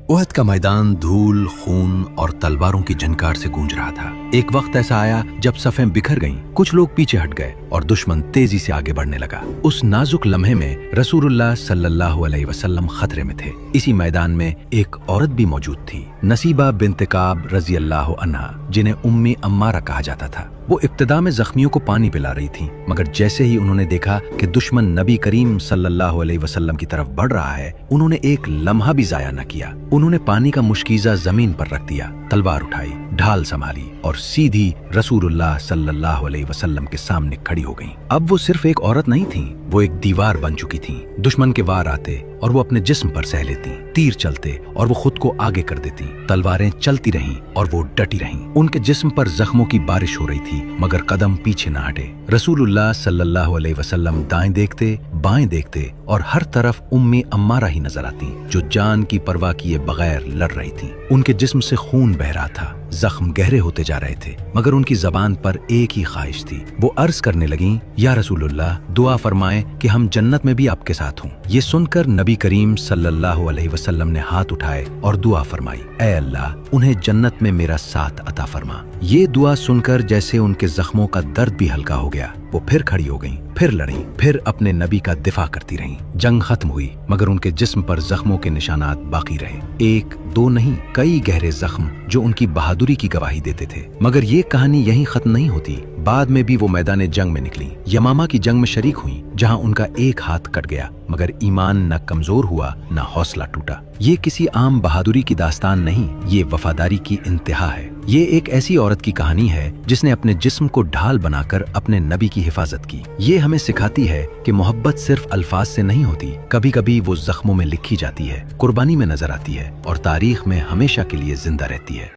احد کا میدان دھول، خون اور تلواروں کی جھنکار سے گونج رہا تھا۔ ایک وقت ایسا آیا جب صفیں بکھر گئیں، کچھ لوگ پیچھے ہٹ گئے اور دشمن تیزی سے آگے بڑھنے لگا۔ اس نازک لمحے میں رسول اللہ صلی اللہ علیہ وسلم خطرے میں تھے۔ اسی میدان میں ایک عورت بھی موجود تھی، نصیبہ بنت کعب رضی اللہ عنہا، جنہیں ام عمارہ کہا جاتا تھا۔ وہ ابتدا میں زخمیوں کو پانی پلا رہی تھیں، مگر جیسے ہی انہوں نے دیکھا کہ دشمن نبی کریم صلی اللہ علیہ وسلم کی طرف بڑھ رہا ہے، انہوں نے ایک لمحہ بھی ضائع نہ کیا۔ انہوں نے پانی کا مشکیزہ زمین پر رکھ دیا، تلوار اٹھائی، ڈھال سنبھالی اور سیدھی رسول اللہ صلی اللہ علیہ وسلم کے سامنے کھڑی ہو گئیں۔ اب وہ صرف ایک عورت نہیں تھیں، وہ ایک دیوار بن چکی تھیں۔ دشمن کے وار آتے اور وہ اپنے جسم پر سہ لیتی، تیر چلتے اور وہ خود کو آگے کر دیتی، تلواریں چلتی رہیں اور وہ ڈٹی رہیں۔ ان کے جسم پر زخموں کی بارش ہو رہی تھی، مگر قدم پیچھے نہ ہٹے۔ رسول اللہ صلی اللہ علیہ وسلم دائیں دیکھتے، بائیں دیکھتے اور ہر طرف ام عمارہ ہی نظر آتی، جو جان کی پرواہ کیے بغیر لڑ رہی تھی۔ ان کے جسم سے خون بہ رہا تھا، زخم گہرے ہوتے جا رہے تھے، مگر ان کی زبان پر ایک ہی خواہش تھی۔ وہ عرض کرنے لگیں، یا رسول اللہ، دعا فرمائیں کہ ہم جنت میں بھی آپ کے ساتھ ہوں۔ یہ سن کر نبی کریم صلی اللہ علیہ وسلم نے ہاتھ اٹھائے اور دعا فرمائی، اے اللہ، انہیں جنت میں میرا ساتھ عطا فرما۔ یہ دعا سن کر جیسے ان کے زخموں کا درد بھی ہلکا ہو گیا، وہ پھر کھڑی ہو گئیں، پھر لڑیں، پھر اپنے نبی کا دفاع کرتی رہیں۔ جنگ ختم ہوئی، مگر ان کے جسم پر زخموں کے نشانات باقی رہے، ایک دو نہیں، کئی گہرے زخم جو ان کی بہادری کی گواہی دیتے تھے۔ مگر یہ کہانی یہیں ختم نہیں ہوتی، بعد میں بھی وہ میدان جنگ میں نکلیں، یمامہ کی جنگ میں شریک ہوئیں، جہاں ان کا ایک ہاتھ کٹ گیا، مگر ایمان نہ کمزور ہوا نہ حوصلہ ٹوٹا۔ یہ کسی عام بہادری کی داستان نہیں، یہ وفاداری کی انتہا ہے۔ یہ ایک ایسی عورت کی کہانی ہے جس نے اپنے جسم کو ڈھال بنا کر اپنے نبی کی حفاظت کی۔ یہ ہمیں سکھاتی ہے کہ محبت صرف الفاظ سے نہیں ہوتی، کبھی کبھی وہ زخموں میں لکھی جاتی ہے، قربانی میں نظر آتی ہے اور تاریخ میں ہمیشہ کے لیے زندہ رہتی ہے۔